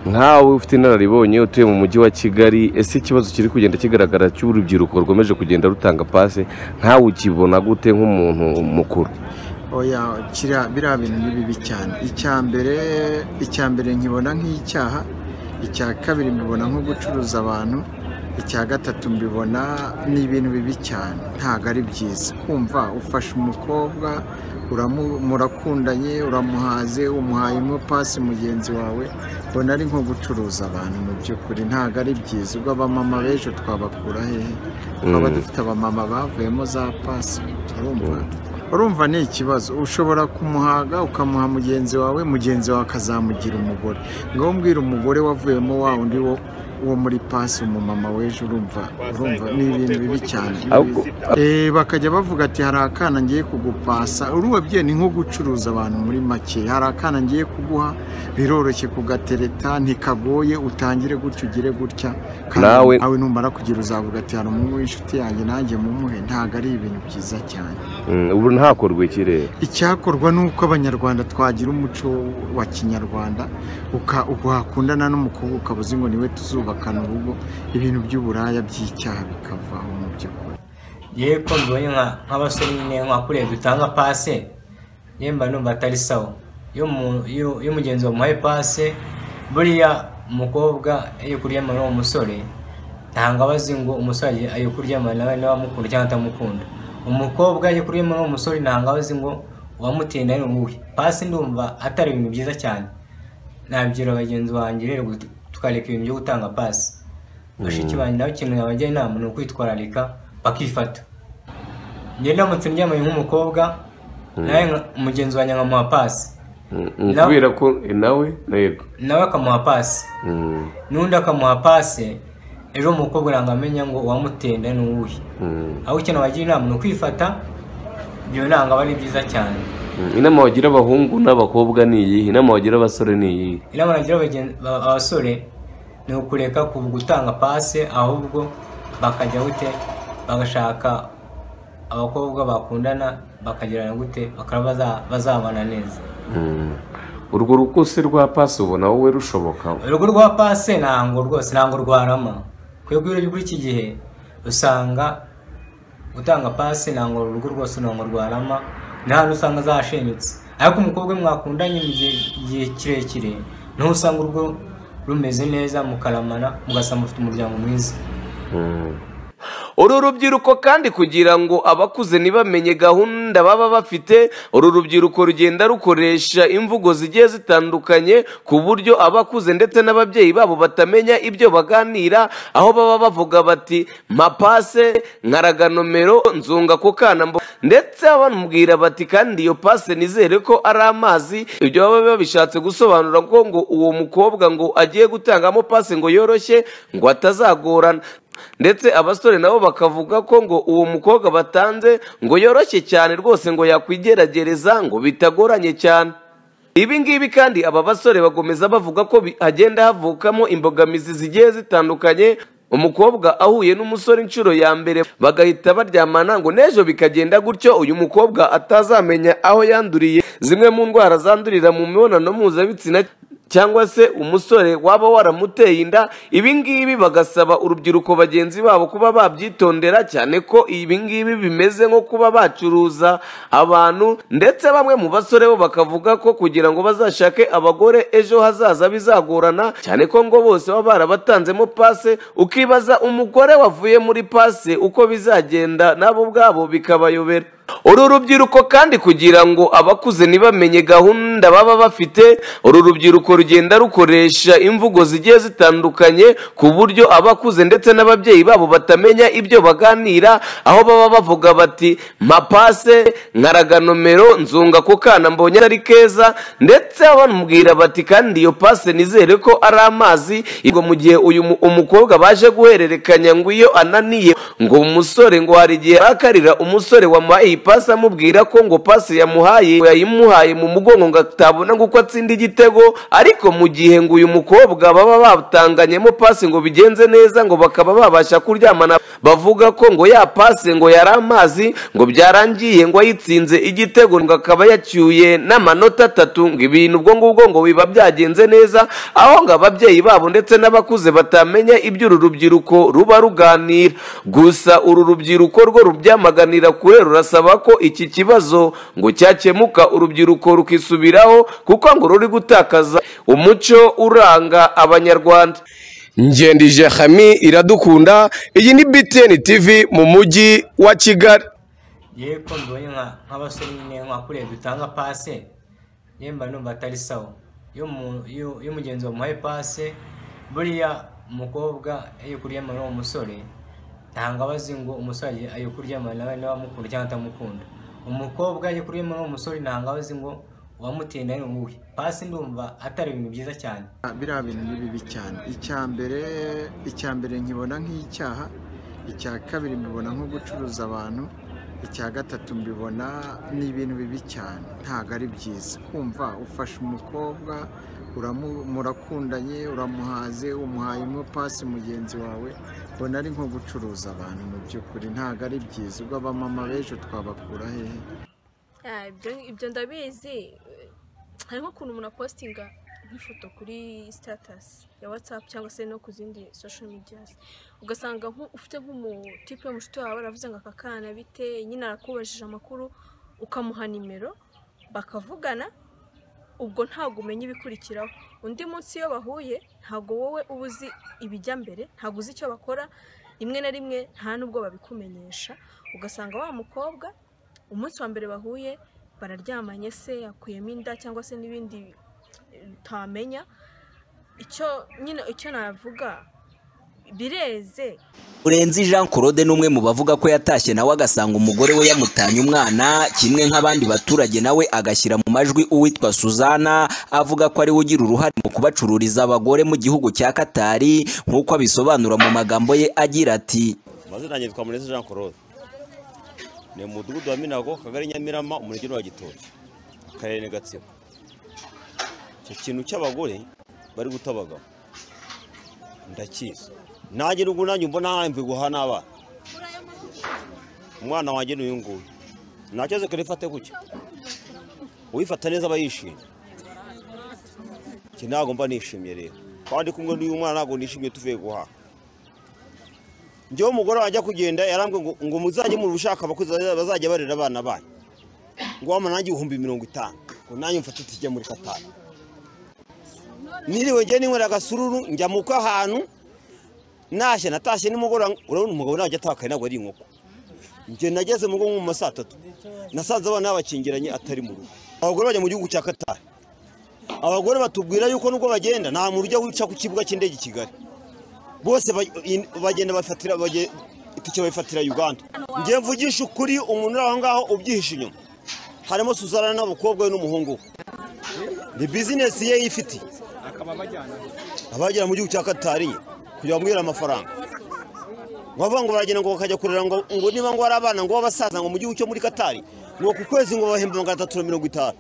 nkawe ufite inararibonye utuye mu mujyi wa Kigali, ese ikibazo kiri kugenda kigaragara cy'urubyiruko rukomeje kugenda rutanga pase nkawe ukibona gute nk'umuntu mukuru? Oya, biriya bintu ni bibi cyane. Icya mbere nkibona nk'icyaha, icya kabiri mbibona nko gucuruza abantu, icya gatatu mbibona ni ibintu bibi cyane, ntabwo ari byiza. Kumva ufashe umukobwa murakundanye, uramuhaze, umuhayemo pasi mugenzi wawe, ubona ari nko gucuruza abantu. Mu by'ukuri ntabwo ari byiza. Ubwo abamama b'ejo twabakura hehe? Twaba dufite abamama bavuyemo za pasi. Urumva ni ikibazo. Ushobora kumuhaga ukamuha mugenzi wawe akazamugira umugore. Ngo mbwira umugore wavuyemo wa undi wo muri pasi, umumama w'ejo. Urumva ni ibintu bibi cyane. Bakajya bavuga ati hari akana ngiye kugupasa. Urubabye ni nko gucuruza abantu muri make. Hari akana ngiye kuguha, biroroshye kugatereta, ntikagoye, utangire gutya ugire gutya. Nawe numara kugira uzavuga ati hari umuntu w'inshuti yanjye nanjye mumuhe. Ntabwo ari ibintu byiza cyane. Ubu ntakorwe ikirere. Icyakorwa ni uko abanyarwanda twagira umuco wa kinyarwanda, ukakundana n'umukobwa ukabuze ngo niwe tuzubakana urugo, ibintu by'uburaya by'icyaha bikavaho mu by'ukuri. Yego mbonye nk'abasore nyine nk'akureba dutanga pase, yemba numva atari sawa. Iyo mugenzi wamuhaye pase, buriya umukobwa iyo kuryamana n'uwo musore ntabwo abazi ngo umusore ayo kuryamana nawe n'abamukunda cyangwa atamukunda. Umukobwa iyo kuryamana n'uwo musore ntabwo abazi ngo uwamutinda ni uwuhe. Pase ndumva atari ibintu byiza cyane. Nabyira bagenzi banjye rero tukareka ibintu byo gutanga pasi. Bashiki banjye nawe ikintu yabajya inama ni ukwitwararika bakifata. Njye ndamutse ndyamanye nk'umukobwa nawe umugenzi wanjye nkamuha pasi, kubera ko nawe akamuha pasi, n'undi akamuha pasi, ejo umukobwa ntabwo amenya ngo uwamutenda ni uwuhe. Aho ikintu wagira inama ni ukwifata. Ibyo ntabwo aba ari byiza cyane. Inama wagira abahungu n'abakobwa ni iyihe? Inama wagira abasore ni iyihe? Inama nagira abasore ni ukureka gutanga pase, ahubwo bakajya gute bagashaka abakobwa bakundana, bakagirana gute bakaba bazabana neza. Urwo rukose rwa pase ubona wowe rushoboka? Urwo rwa pase ntabwo rwarama. Kwego kuri iki gihe usanga gutanga pase ntabwo urugo rwose ntabwo rwarama, nta usanga zashenyutse. Ariko umukobwa mwakundanye mu gihe kirekire niho usanga urwo rumeze neza, mukaramana, mugasanga mufite umuryango mwiza. Uru rubyiruko kandi kugira ngo abakuze ntibamenye gahunda baba bafite, uru rubyiruko rugenda rukoresha imvugo zigiye zitandukanye ku buryo abakuze ndetse n'ababyeyi babo batamenya ibyo baganira, aho baba bavuga bati mpapase, nkaraga nomero, nzunga ku kana, ndetse bamubwira bati kandi iyo pase nizere ko ari amazi. Ibyo baba babishatse gusobanura ko ngo uwo mukobwa ngo agiye gutangamo pase ngo yoroshye, ngo atazagorana. Ndetse abasore nabo bakavuga ko ngo uwo mukobwa batanze ngo yoroshye cyane rwose, ngo yakwigerageza, ngo bitagoranye cyane. Ibi ngibi kandi aba basore bagomeza bavuga ko hagenda havukamo imbogamizi zigiye zitandukanye. Umukobwa ahuye n'umusore inshuro ya mbere bagahita baryamana, ngo n'ejo bikagenda gutyo uyu mukobwa atazamenya aho yanduriye zimwe mu ndwara zandurira mu mibonano mpuzabitsina, cyangwa se umusore waba waramuteye inda. Ibi ngibi bagasaba urubyiruko bagenzi babo kuba babyitondera cyane ko ibi ngibi bimeze nko kuba bacuruza abantu. Ndetse bamwe mu basore bo bakavuga ko kugira ngo bazashake abagore ejo hazaza bizagorana cyane ko ngo bose baba barabatanzemo pase, ukibaza umugore wavuye muri pase uko bizagenda nabo ubwabo bikabayobera. Uru rubyiruko kandi kugira ngo abakuze ntibamenye gahunda baba bafite, uru rubyiruko rugenda rukoresha imvugo zigiye zitandukanye ku buryo abakuze ndetse n'ababyeyi babo batamenya ibyo baganira, aho baba bavuga bati mpapase, nkaraga nomero, nzunga ku kana mbonye ari keza, ndetse bamubwira bati kandi iyo pase nizere ko ari amazi. Ngo mu gihe umukobwa baje guhererekanya ngo iyo ananiye ngo umusore ngo hari igihe akarira umusore wamuhaye iyi pasi amubwira ko ngo pasi yayimuhaye mu mugongo ngo atabona ngo uko atsinda igitego, ariko mu gihe ngo uyu mukobwa baba batanganyemo pasi ngo bigenze neza ngo bakaba babasha kuryamana, bavuga ko ngo ya pasi ngo yari amazi ngo byarangiye ngo ayitsinze igitego ngo akaba yacyuye n'amanota 3, ngo ibintu ubwo ngubwo ngo biba byagenze neza, aho ngo ababyeyi babo ndetse n'abakuze batamenya ibyo uru rubyiruko ruba ruganira. Gusa uru rubyiruko rwo rubyamaganira kure, rurasaba ko iki kibazo ngo cyakemuka urubyiruko rukisubiraho, kuko ngo ruri gutakaza umuco uranga Abanyarwanda. Ngendije Khami Iradukunda, iyi ni BTN TV mu mujyi wa Kigali. Yeko mbonye nk'abasore nyine nkakuriye dutanga pase, yemba numva atari sawa. Iyo mugenzi wamuhaye pase, buriya umukobwa iyo kuryamana n'uwo musore ntabwo abazi ngo umusore ayo kuryamana nawe n'abamukunda cyangwa atamukunda. Umukobwa iyo kuryamana n'uwo musore ntabwo abazi ngo uwamutinda ni uwuhe. Pasi ndumva atari ibintu byiza cyane. Biriya bintu ni bibi cyane. Icya mbere nkibona nk'icyaha, icya kabiri mbibona nko gucuruza abantu, icya gatatu mbibona ni ibintu bibi cyane, ntabwo ari byiza. Kumva ufashe umukobwa murakundanye, uramuhaze, umuhayemo pasi mugenzi wawe, ubona ari nko gucuruza abantu. Mu by'ukuri ntabwo ari byiza. Ubwo abamama b'ejo twabakura hehe? Ibyo ndabizi. Hari nk'ukuntu umuntu apostinga nk'ifoto kuri status ya WhatsApp cyangwa se no ku zindi social medias, ugasanga ufite nk'umutipe w'umushuti wawe aravuze ngo aka kana bite, nyine arakubajije amakuru, ukamuha nimero bakavugana, ubwo ntabwo umenya ibikurikiraho. Undi munsi iyo bahuye ntabwo wowe uba uzi ibijya mbere, ntabwo uzi icyo bakora, rimwe na rimwe nta nubwo babikumenyesha. Ugasanga wa mukobwa umunsi wa mbere bahuye bararyamanye, se yakuyemo inda cyangwa se n'ibindi utamenya. Icyo navuga bireze. Murenzi Jean Claude n'umwe mu bavuga ko yatashye nawe agasanga umugore we yamutanye umwana, kimwe nk'abandi baturage nawe agashyira mu majwi uwitwa Suzana avuga ko ari we ugira uruhare mu kubacururiza abagore mu gihugu cya Katari, nk'uko abisobanura mu magambo ye agira ati: Mazina yitwa Murenzi Jean Claude, ni umudugudu wa Minago, Kagari Nyamirama, umurenge wa Gitoki, Akarere Gatsibo. Icyo kintu cy'abagore bari gutabaga ndakizi. Nanjye n'ubwo nanjye mbona mvuye guhana abana. Umwana wanjye n'uyu nguyu nacyoze karifate gutya, uwifata neza abayishimye. Ntabwo mba nishimye rero, kandi kumwe n'uyu mwana ntabwo nishimye tuvuye guhaha. Njyewe umugore wajya kugenda yarambwe ngo muzajye mu rushaka abakozi bazajya barera abana banyu, ngo wamana nanjye 50,000 ngo nanjye mfate tujye muri Katari. Niriwe ngiye ninywera agasururu njya muka ahantu nashe natashye nimugora, urabona umugabo najya atakaye ntabwo ari inkoko. Njye nageze mu ngo mu masaa 3 nasanze abana bakingiranye atari mu rugo. Abagore bajya mu gihugu cya Katari, abagore batubwira yuko nubwo bagenda nta muntu ujya wica ku kibuga cy'indege Kigali, bose bagenda bafatira itike bayifatira Uganda. Ngiye mvugisha ukuri, umuntu aho ngaho ubyihisha inyuma harimo Suzana n'abakobwa we n'umuhungu we, ni business ye yifiti, abagera mu gihugu cya Katari kugira bamwira amafaranga. Bavuga ngo baragenda ngo bakajya kurera ngo niba ngo ari abana ngo babasaza ngo mu gihugu cyo muri Katari ngo ku kwezi ngo bahemba 350.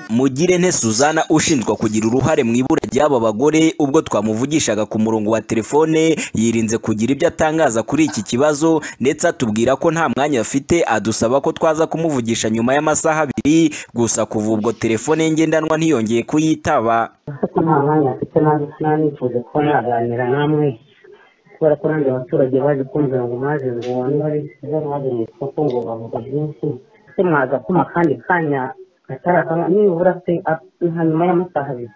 Mugirente Suzana ushinzwe kugira uruhare mu ibura ry'aba bagore, ubwo twamuvugishaga ku murongo wa telefone yirinze kugira ibyo atangaza kuri iki kibazo, ndetse atubwira ko nta mwanya afite, adusaba ko twaza kumuvugisha nyuma y'amasaha 2, gusa kuva ubwo telefone ngendanwa ntiyongeye kuyitaba. Nta mwanya afite, nanifuza ko naganira namwe kubera ko nanjye abaturage baje kumvira ngo maze ngo niba baje mu isoko ngo bavuga byinshi, se mwaza kuma kandi kanya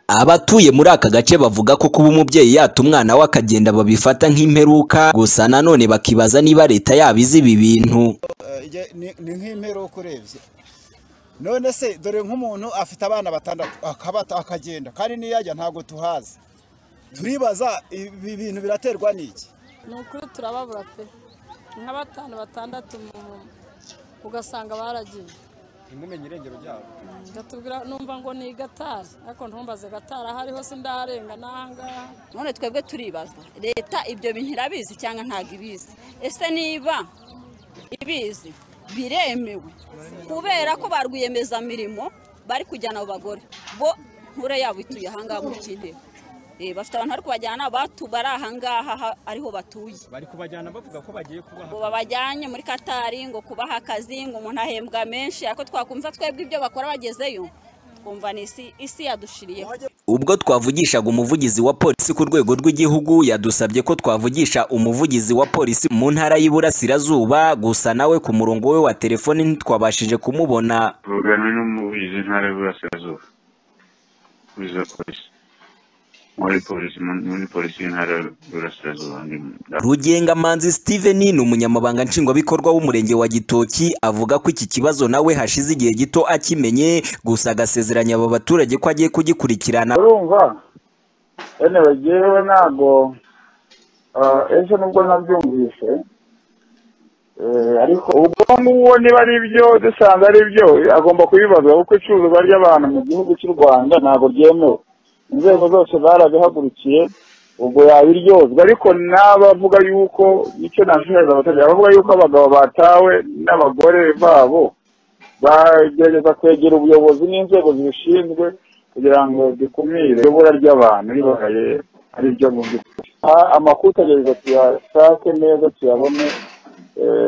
Abatuye muri aka gace bavuga ko kuba umubyeyi yata umwana we akagenda babifata nk'imperuka, gusa nanone bakibaza niba leta yabizi ibi bintu. Ni nk'imperuka urebye. None se dore nk'umuntu afite abana 6 akagenda kandi niyajya ntago tuhaza. Turibaza ibi bintu biraterwa n'iki? Nukuri turababura pe. Nka 5-6 ugasanga baragiye. Imumenye irengero ryabo. Ndatubwira numva ngo ni Gatari, ariko ntumbaze Gatari hariho sindarenga nanga. None twebwe turibaza leta ibyo bintu irabizi cyangwa ntago ibizi. Ese niba ibizi biremewe kubera ko ba rwiyemezamirimo bari kujyana abo bagore bo nkure yabo ituye ahangaha muri Kintebe bafite abantu bari kubajyana bari ahangaha ariho batuye bari kubajyana bavuga ko bagiye kubaha ngo babajyanye muri Katari ngo kubaha akazi ngo umuntu ahembwa menshi ariko twakumva twebwe ibyo bakora bagezeyo twumva ni isi yadushiriyeho. Ubwo twavugishaga umuvugizi wa polisi ku rwego rw'igihugu yadusabye ko twavugisha umuvugizi wa polisi mu ntara y'Iburasirazuba gusa nawe ku murongo we wa telefone ntitwabashije kumubona. Tuvugana n'umuvugizi ntara y'Iburasirazuba kuri polisi muri polisi y'intara y'Iburasirazuba. Rugengamanzi Steven ni umunyamabanga nshingwabikorwa w'umurenge wa Gitoki avuga ko iki kibazo nawe hashize igihe gito akimenye gusa agasezeranya aba baturage ko agiye kugikurikirana. Urumva ene bagiyewe ntago ejo nubwo nabyumvise ariko ubwo n'uwo niba ari byo dusanga ari byo agomba kubibazwa kuko icuruzwa ry'abantu mu gihugu cy'u Rwanda ntago ryemewe. Inzego zose barabihagurukiye ubwo yabiryozwa ariko n'abavuga yuko icyo nashishikariza abaturage bavuga yuko abagabo batawe n'abagore babo bagerageza kwegera ubuyobozi n'inzego zibishinzwe kugira ngo zikumire ibura ry'abantu ribaye ari byo mu by'ukuri. Amakuru tugerageza tuyashake neza tuyabone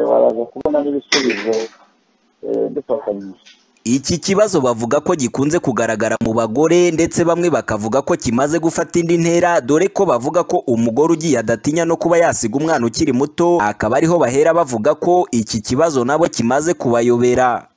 baraza kubona n'ibisubizo dufatanyije. Iki kibazo bavuga ko gikunze kugaragara mu bagore ndetse bamwe bakavuga ko kimaze gufata indi ntera dore ko bavuga ko umugore ugiye adatinya no kuba yasiga umwana ukiri muto akaba ariho bahera bavuga ko iki kibazo nabo kimaze kubayobera.